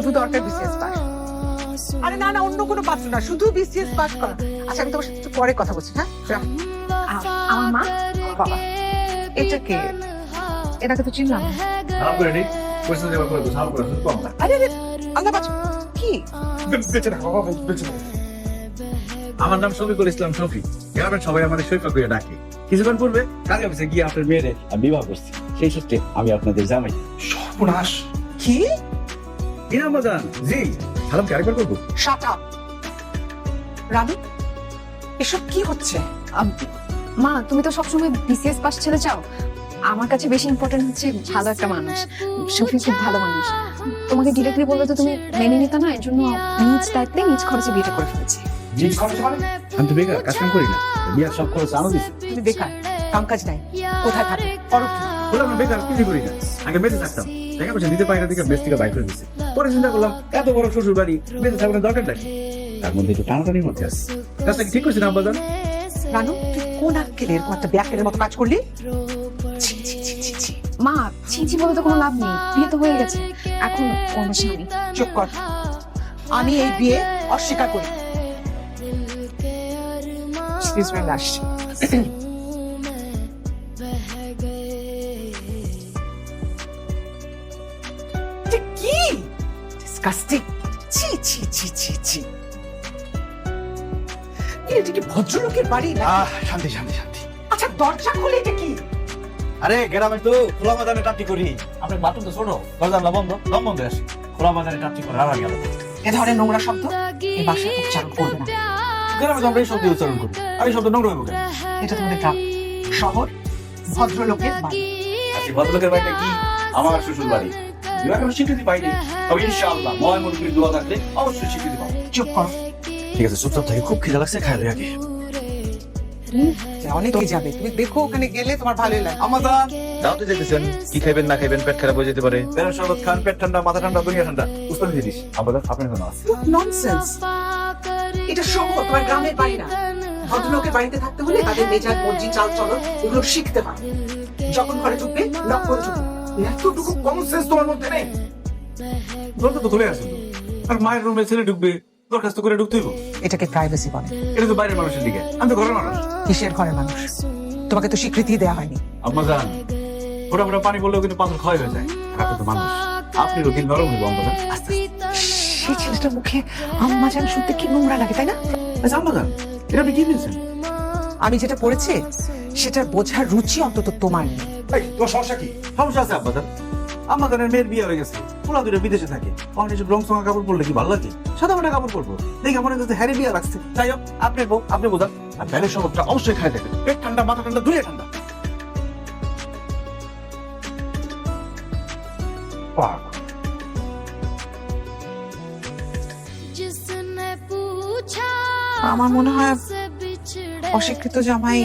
শুধু দরকার BCS pass. আরে না না, অন্য কোনো পাত্র না, শুধু বিসিএস পাস করা। আচ্ছা, আমি তোমার সাথে একটু পরে কথা বলছি। হ্যাঁ, আমার মা? বাবা, এটা কে? এটাকে তো চিনলাম না। সালাম করে নি পয়সা দেওয়ার পরে সালাম করে শুধু কম না। আরে আরে, আল্লাহ বাঁচা। কি? বেঁচে থাকো বাবা, বেঁচে থাকো। আমার নাম শফিকুল ইসলাম শফি। গ্রামের সবাই আমাদের শৈফা করে ডাকে। কিছুক্ষণ পূর্বে কাজে অফিসে গিয়ে আপনার মেয়েরে আমি বিবাহ করছি। সেই সূত্রে আমি আপনাদের জামাই। সর্বনাশ! কি? ইনাম বাজান জি, সালাম কি আরেকবার করবো? Shut up. রানু, এসব কি হচ্ছে? মা, তুমি তো সবসময় বিসিএস পাস ছেলে চাও। আমার কাছে বেশি ইম্পর্টেন্ট হচ্ছে ভালো একটা মানুষ। শফি খুব ভালো মানুষ। তোমাকে ডিরেক্টলি বললে তো তুমি মেনে নিতে না, এর জন্য নিজ দায়িত্বে নিজ খরচে বিয়েটা করে ফেলেছি। নিজ খরচ মানে? আমি তো বেকার, কাজ কাম করি না। বিয়ার সব খরচ আমি দিচ্ছি। তুমি বেকার, কাম কাজ নাই, কোথায় থাকো, করো কি? বললাম না বেকার, কিছুই করি না। আগে বেঁচে থাকতাম, টাকা পয়সা দিতে পারি না দেখে বেশ থেকে বাইক করে দিচ্ছি। পরে চিন্তা করলাম এত বড় শ্বশুর বাড়ি, বেঁচে থাকার দরকার নাই। তার মধ্যে একটু টানাটানির মধ্যে আছে। কাজটা কি ঠিক করছি না আব্বাজান? রানু, তুই কোন আক্কেলে এরকম একটা ব্যাকেলের মতো কাজ করলি? ছি, ছি, ছি, ছি, ছি। মা, ছিঁচি বলে তো কোনো লাভ নেই, বিয়ে তো হয়ে গেছে। এখন অন্য স্বামী। চুপ কর। আমি এই বিয়ে অস্বীকার করি। Excuse me, লাশ। এটা কি? Disgusting! ছি, ছি, ছি, ছি, ছি। এটা কি ভদ্রলোকের বাড়ি না? শান্তি শান্তি শান্তি। আচ্ছা, দরজা খুলে এটা কি? আরে গ্রামে তো খোলা বাজারে টাটি করি। আপনি বাথরুম তো ছোট, দরজা বন্ধ, দম বন্ধ আসে। খোলা বাজারে টাটি করে আর গেল। এ ধরনের নোংরা শব্দ এই বাসায় উচ্চারণ করবে না। গ্রামে তো আমরা এই শব্দ উচ্চারণ করি। আর এই শব্দ নোংরা হইব কেন? এটা তোমাদের গ্রাম, শহর, ভদ্রলোকের বাড়ি। আচ্ছা, ভদ্রলোকের বাড়িটা কি? আমার শ্বশুর বাড়ি। এখনো স্বীকৃতি পাইনি, তবে ইনশাআল্লাহ ময় মুরব্বির দোয়া থাকলে অবশ্যই স্বীকৃতি পাবো। চুপ করো। ঠিক আছে, চুপচাপ থাকি, খুব খিদা লাগছে, খাই লই আগে। অনেক হয়ে যাবে, তুমি দেখো ওখানে গেলে তোমার ভালোই লাগে। আমাদান দাওতে যেতেছেন, কি খাইবেন না খাইবেন পেট খারাপ হয়ে যেতে পারে। বেরের শরবত খান, পেট ঠান্ডা, মাথা ঠান্ডা, দুনিয়া ঠান্ডা। উস্তাদ জিনিস আমাদের আপনার জন্য আছে। ননসেন্স। এটা শহর, তোমার গ্রামের বাড়ি না। ভদ্রলোকের বাড়িতে থাকতে হলে তাদের মেজাজ, মর্জি, চাল চলন এগুলো শিখতে হয়। যখন ঘরে ঢুকবে লক করে ঢুকবে। এতটুকু কমন সেন্স তোমার মধ্যে নেই? দরজা তো খুলে আছে, আর মায়ের রুমে ছেলে ঢুকবে, দরখাস্ত করে ঢুকতে হইব। এটাকে প্রাইভেসি বলে। এটা তো বাইরের মানুষের দিকে, আমি তো ঘরের মানুষ। কিসের ঘরের মানুষ? তোমাকে তো স্বীকৃতি দেওয়া হয়নি। আম্মা জান, ফোটা ফোটা পানি পড়লেও কিন্তু পাথর ক্ষয় হয়ে যায়। আপনি তো মানুষ, আপনি রুটিন নরম হইব আম্মা জান। আস্তে সেই ছেলেটার মুখে আম্মা জান শুনতে কি নোংরা লাগে, তাই না? আচ্ছা আম্মা জান, এটা আপনি কি দিয়েছেন? আমি যেটা পড়েছি সেটার বোঝার রুচি অন্তত তোমার নেই। এই, তোমার সমস্যা কি? সমস্যা আছে আব্বা জান। আম্মা জানের মেয়ের বিয়ে হয়ে গেছে, পোলা দুটো বিদেশে থাকে। অনেক এসব রং সঙ্গা কাপড় পরলে কি ভালো লাগে? সাদা মাটা কাপড় পরবো দেখে মনে হচ্ছে হ্যারি বিয়ে লাগছে। যাই হোক, আপনি বউ, আপনি বোঝান। আর ব্যালের শরবতটা অবশ্যই খাই দেবেন, পেট ঠান্ডা, মাথা ঠান্ডা, দুনিয়া ঠান্ডা। আমার মনে হয় অশিক্ষিত জামাই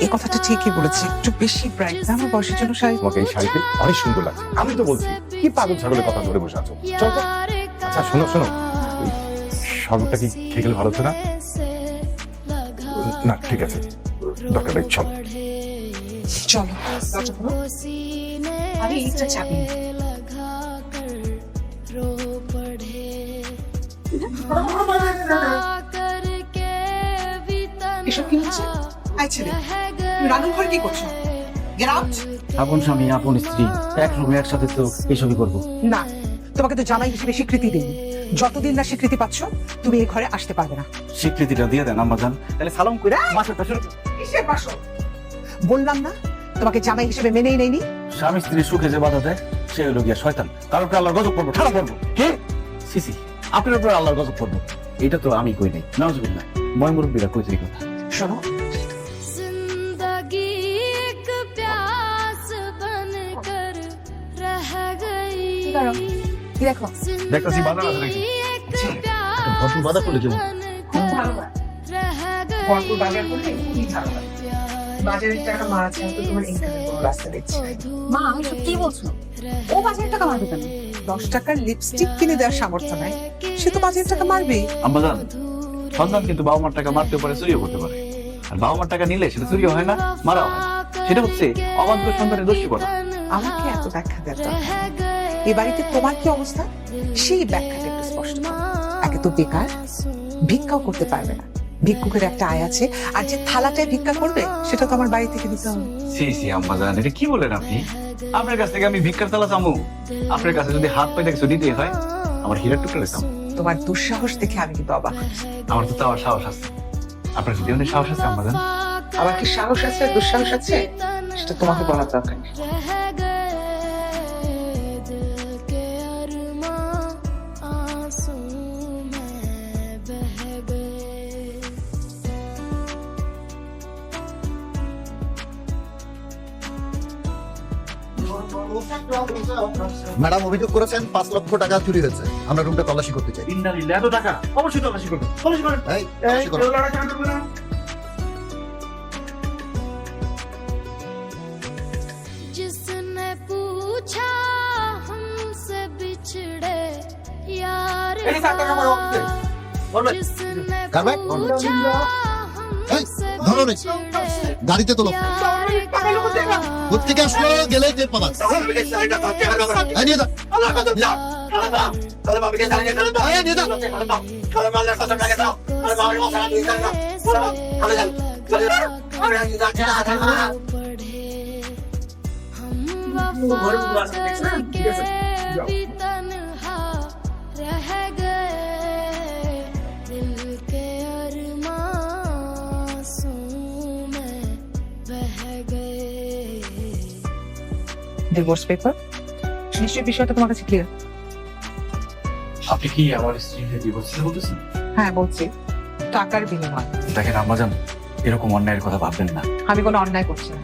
এই কথাটা ঠিকই বলেছে, একটু বেশি ব্রাইট। আমার বয়সের জন্য শাড়ি। তোমাকে এই শাড়িতে অনেক সুন্দর লাগছে। আমি তো বলছি কি পাগল ছাগলের কথা ধরে বসে আছো। চল তো। আচ্ছা শোনো শোনো, ওই শরবতটা কি খেয়ে গেলে ভালো হতো না? না ঠিক আছে, দরকার নেই, চল। চলো, দরজা খোলো। আরে এইটা চাবি। এসব কি হচ্ছে? আই ছেলে, তুমি রান্নার ঘরে কি করছো? Get out. আপন স্বামী, আপন স্ত্রী, এক রুমে একসাথে তো এসবই করবো। না, তোমাকে তো জামাই হিসেবে স্বীকৃতি দিইনি। যতদিন না স্বীকৃতি পাচ্ছ তুমি এই ঘরে আসতে পারবে না। স্বীকৃতিটা দিয়ে দেন আম্মা জান, তাহলে সালাম করে মাসেরটা শুরু। কিসের বাসন? বললাম না তোমাকে জামাই হিসেবে মেনেই নেইনি। স্বামী স্ত্রীর সুখে যে বাধা দেয় সে হলো গিয়া শয়তান। তার উপরে আল্লাহর গজব পড়বো, ঠাড়া পড়বো। কে? সিসি, আপনার উপরে আল্লাহর গজব পড়বো। এটা তো আমি কই নাই, নাউজুবিল্লাহ। ময় মুরব্বিরা কইতে কথা। শোনো, কি দেখো? দেখতেছি বাজার আছে নাকি? একটা ভরপুর বাধা করলে কেমন? ভরপুর বাজার করলে খুবই ভালো লাগে। বাজারের টাকা মারা ছাড়া তো তোমার ইনকামের কোনো রাস্তা দেখছি না। মা, এসব কি বলছো? ও বাজারের টাকা মারবে কেন? 10 টাকার লিপস্টিক কিনে দেওয়ার সামর্থ্য নাই, সে তো বাজারের টাকা মারবেই। আম্মা জান, সন্তান কিন্তু বাবা মার টাকা মারতেও পারে, চুরিও করতে পারে। আর বাবা মার টাকা নিলে সেটা চুরিও হয় না, মারাও হয় না। সেটা হচ্ছে অবাধ্য সন্তানের দোষী করা। আমাকে এত ব্যাখ্যা দেওয়ার দরকার নেই। এ বাড়িতে তোমার কি অবস্থা সেই ব্যাখ্যাটা একটু স্পষ্ট করো। একে তো বেকার, ভিক্ষাও করতে পারবে না, ভিক্ষুকের একটা আয় আছে, আর যে থালাটায় ভিক্ষা করবে সেটা তো আমার বাড়ি থেকে দিতে হবে। সি সি আম্মা জান, এটা কি বলেন আপনি? আপনার কাছ থেকে আমি ভিক্ষার তালা চামু? আপনার কাছে যদি হাত পায়ে দেখছো দিতে হয়, আমার হীরার টুকরা চামু। তোমার দুঃসাহস দেখে আমি কিন্তু অবাক হচ্ছি। আমার তো তাও সাহস আছে। আপনার যদি অনেক সাহস আছে আম্মা জান। আমার কি সাহস আছে দুঃসাহস আছে সেটা তোমাকে বলার দরকার নেই। ম্যাডাম অভিযোগ করেছেন 5 লক্ষ টাকা চুরি হয়েছে। আমরা রুমটা তল্লাশি করতে চাই। ইন্দালিল্লাহ, এত টাকা অবশ্যই তল্লাশি করবে, তল্লাশি করেন। এই, তল্লাশি করো। जिसने पूछा हमसे बिछड़े यार এই টাকা আমার অফিসে বলবে। जिसने কারবাক, पूछा এই, ধরো রে। গাড়িতে তোলো। কোত্থেকে আসলো গেলে টের পাবা। এই, নিয়ে যা। এই, নিয়ে যা। भी तन्हा रह गए दिल के अरमां में बह गए। ডিভোর্স পেপার নিশ্চয়ই বিষয়টা তোমার কাছে ক্লিয়ার। আপনি কি আমার স্ত্রীকে ডিভোর্স দিতে বলতেছেন? হ্যাঁ বলছি, টাকার বিনিময়। দেখেন আম্মা জান, এরকম অন্যায়ের কথা ভাববেন না। আমি কোনো অন্যায় করছি না,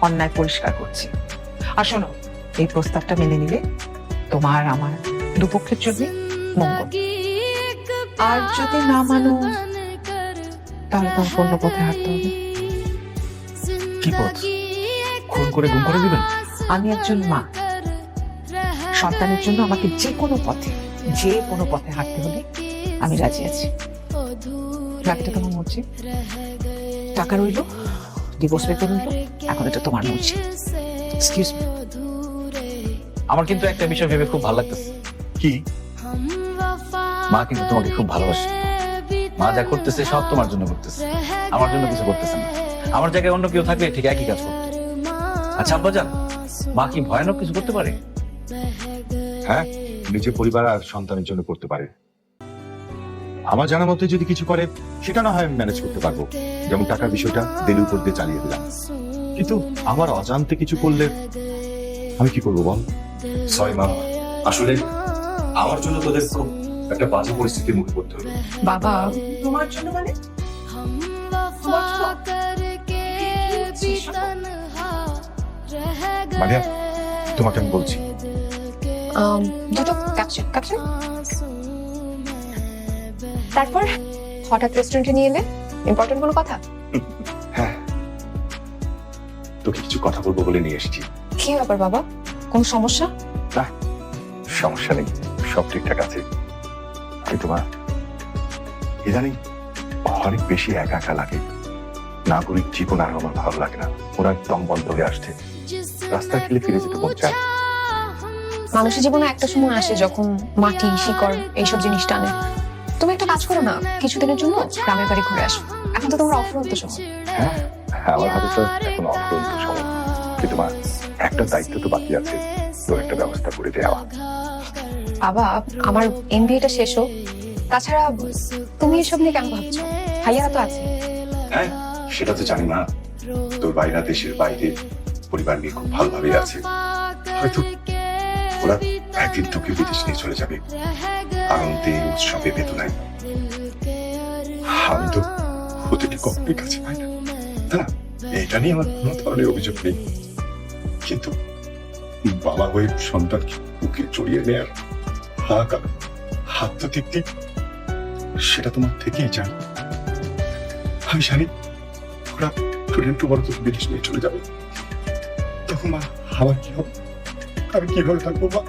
অন্যায় পরিষ্কার করছি। আর শোনো, এই প্রস্তাবটা মেনে নিলে তোমার আমার দুপক্ষের জন্য মঙ্গল। আর যদি না মানো তাহলে তোমার অন্য পথে হাঁটতে হবে। কি পথ? খুন করে গুম করে দিবেন? আমি একজন মা, সন্তানের জন্য আমাকে যে কোনো পথে হাঁটতে হলে আমি রাজি আছি। বাকিটা তোমার মর্জি। টাকা রইল, ডিভোর্স পেপার রইল, এখন এটা তোমার মর্জি। Excuse me. আমার কিন্তু একটা বিষয় ভেবে খুব ভালো লাগতেছে। কি? মা কিন্তু তোমাকে খুব ভালোবাসে। মা যা করতেছে সব তোমার জন্য করতেছে, আমার জন্য কিছু করতেছে না। আমার জায়গায় অন্য কেউ থাকলে ঠিক একই কাজ করতো। আচ্ছা আব্বা জান, মা কি ভয়ানক কিছু করতে পারে? হ্যাঁ, নিজের পরিবার আর সন্তানের জন্য করতে পারে। আমার জানা মতে যদি কিছু করে সেটা না হয় আমি ম্যানেজ করতে পারবো, যেমন টাকার বিষয়টা দিলের উপর দিয়ে চালিয়ে দিলাম। কিন্তু আমার অজান্তে কিছু করলে আমি কি করবো বল? সরি মা, আসলে আমার জন্য তোদের খুব একটা বাজে পরিস্থিতির মুখে পড়তে হলো। বাবা, তোমার জন্য মানে? हम वफा करके भी तन्हा रह মানে गए তোমাকে আমি বলছি, দুটো ক্যাপচার তারপর হঠাৎ রেস্টুরেন্টে নিয়ে এলে, ইম্পর্টেন্ট কোনো কথা? হ্যাঁ তোকে কিছু কথা বলবো বলে নিয়ে এসেছি। কি ব্যাপার বাবা, কোন সমস্যা? না, সমস্যা নেই, সব ঠিকঠাক আছে। আমি তোমার ইদানিং অনেক বেশি একা একা লাগে। নাগরিক জীবন আর আমার ভালো লাগে না, ওরা একদম বন্ধ হয়ে আসছে। রাস্তায় খেলে ফিরে যেতে মন চায়। মানুষের জীবনে একটা সময় আসে যখন মাটি, শিকড় এইসব জিনিস টানে। তুমি একটা কাজ করো না, কিছুদিনের জন্য গ্রামের বাড়ি ঘুরে আসো। এখন তো তোমার অফুরন্ত সময়। হ্যাঁ, আমার হাতে তো এখন অফুরন্ত সময়, কিন্তু মা একটা দায়িত্ব তো বাকি আছে, তোর একটা ব্যবস্থা করে দেওয়া। বাবা, আমার এমবিএটা শেষ হোক, তাছাড়া তুমি এসব নিয়ে কেন ভাবছো? ভাইয়ারা তো আছে। হ্যাঁ সেটা তো জানি না, তোর বাইরা দেশের বাইরে পরিবার নিয়ে খুব ভালোভাবে আছে। হয়তো ওরা একদিন তোকে বিদেশ নিয়ে চলে যাবে, আনন্দে উৎসবে বেদনায়। আমি তো ওদেরকে কখনোই কাছে পাই না। না, এটা নিয়ে আমার কোনো ধরনের অভিযোগ নেই, কিন্তু বাবা হয়ে সন্তানকে বুকে জড়িয়ে নেয়ার হাহাকার, হাত তো তৃপ্তি, সেটা তোমার থেকেই জানি। আমি জানি ওরা একটু বড় তো বিদেশ নিয়ে চলে যাবে, তখন মা আমার কি হবে? আমি কিভাবে থাকবো মা?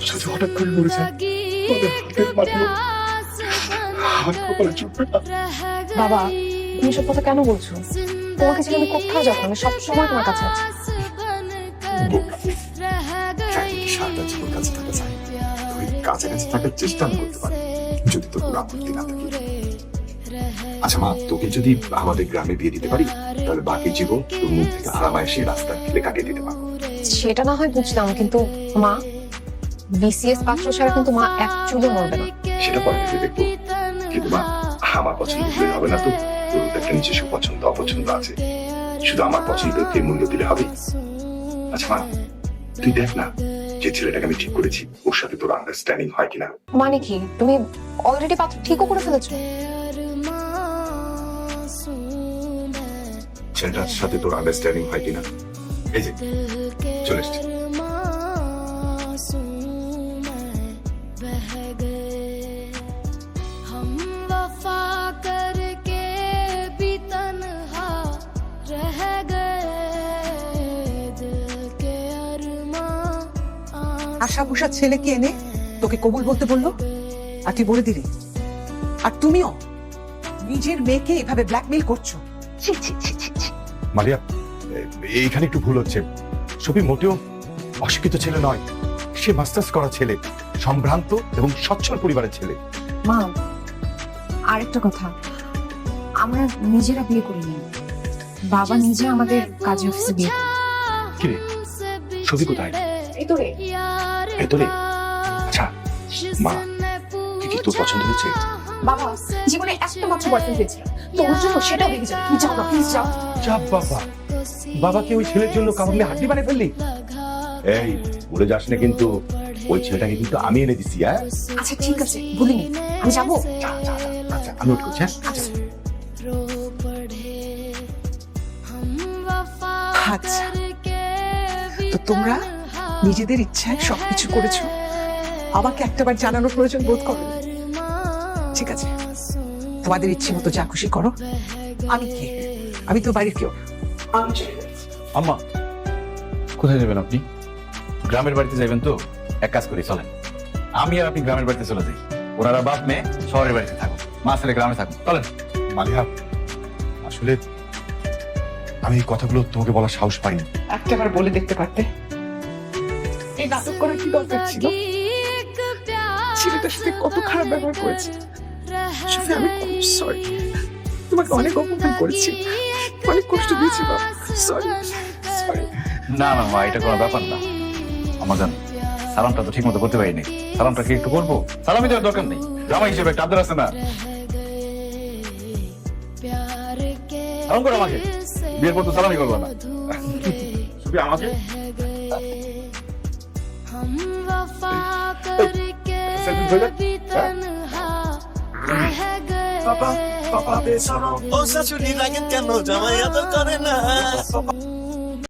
যদি হঠাৎ করে মরে যায় তবে হাতের মাটিও আমার কপালে চুপবে না। বাবা, তুমি সব কথা কেন বলছো? তোমাকে ছেড়ে আমি কোথাও যাবো না, আমি সবসময় তোমার কাছে আছি। কাছাকাছি থাকার চেষ্টা আমি করতে পারি, যদি তোর কোনো আপত্তি না থাকে। আচ্ছা মা, তোকে যদি আমাদের গ্রামে বিয়ে দিতে পারি, তাহলে বাকি জীবন তোর মুখ থেকে আরামায় সে রাস্তা ফেলে কাটিয়ে দিতে পারবো। সেটা না হয় বুঝলাম, কিন্তু মা, বিসিএস পাত্র ছাড়া কিন্তু মা এক চুলো মরবে না। সেটা পরে ভেবে দেখবো, কিন্তু মা আমার পছন্দ হলে হবে না তো। তোর তো একটা নিজস্ব পছন্দ অপছন্দ আছে, শুধু আমার পছন্দকে মূল্য দিলে হবে? আচ্ছা মা, তুই দেখ না যে ছেলেটাকে আমি ঠিক করেছি ওর সাথে তোর আন্ডারস্ট্যান্ডিং হয় কিনা। মানে কি, তুমি অলরেডি পাত্র ঠিকও করে ফেলেছো? ছেলেটার সাথে তোর আন্ডারস্ট্যান্ডিং হয় কিনা। এই যে চলে এসছি। हम वफा करके भी तन्हा रह गए दिल के अरमां আশা ভূষা ছেলেকে এনে তোকে কবুল বলতে বললো, আর তুই বলে দিলি। আর তুমিও নিজের মেয়েকে এভাবে ব্ল্যাকমেইল করছো। ছি ছি ছি ছি ছি। মারিয়া, এইখানে একটু ভুল হচ্ছে। সফি মোটেও অশিক্ষিত ছেলে নয়, সে মাস্টার্স করা ছেলে, সম্ভ্রান্ত এবং সচ্ছল পরিবারের ছেলে। মা, আরেকটা কথা, আমরা নিজেরা বিয়ে করিনি, বাবা নিজে আমাদের কাজী অফিসে বিয়ে করে। কিরে, সফি কোথায়? এই তো রে। ভেতরে? আচ্ছা মা, কি তোর পছন্দ হয়েছে? বাবা জীবনে একটা মাত্র বয়ফ্রেন্ড পেয়েছিল, তো ওর জন্য সেটাও দেখে যাও। তুমি যাও না, প্লিজ যাও। যা বাবা, বাবাকে ওই ছেলের জন্য কামড়ে হাড্ডি বানিয়ে ফেললি? এই ভুলে যাস না কিন্তু, ওই ছেলেটাকে কিন্তু আমি এনে দিছি। হ্যাঁ আচ্ছা ঠিক আছে, ভুলিনি, আমি যাবো। যা যা যা। আচ্ছা আমি ওয়েট করছি। হ্যাঁ আচ্ছা। रो पढ़े हम वफा আচ্ছা, करके भी তো তোমরা নিজেদের ইচ্ছায় সবকিছু করেছো, আমাকে একটাবার জানানোর প্রয়োজন বোধ করো? ঠিক আছে, তোমাদের ইচ্ছে মতো যা খুশি করো। আমি কে? আমি তো বাড়ির কেউ। আমি চলে যাচ্ছি। আম্মা, কোথায় যাবেন আপনি? গ্রামের বাড়িতে যাবেন তো? এক কাজ করি, চলেন আমি আর আপনি গ্রামের বাড়িতে চলে যাই। ওনারা বাপ মেয়ে শহরের বাড়িতে থাকুন, মা ছেলে গ্রামে থাকুন। চলেন। মালিয়া, আসলে আমি এই কথাগুলো তোমাকে বলার সাহস পাইনি। একটাবার বলে দেখতে পারতে। এই নাটক করার কি দরকার ছিল? ছেলেটার সাথে কত খারাপ ব্যবহার করেছে। সত্যি আমি খুব সরি, তোমাকে অনেক অপমান করেছি, অনেক কষ্ট দিয়েছি বাবা। Sorry sorry. না না মা, এটা কোনো ব্যাপার না। আমার জান, সালামটা তো ঠিক মতো করতে পারিনি। সালামটা কি একটু করবো? সালামি দেওয়ার দরকার নেই, জামাই হিসেবে একটা আদর আছে না? সালাম করো আমাকে, বিয়ের পর তো সালামি করবো না। শুধু আমাকে हम वफा करके भी तन्हा रह गए বাবা, বাবা বেচারা। ও শাশুড়ি রাগেন কেন, জামাই আদর করে না?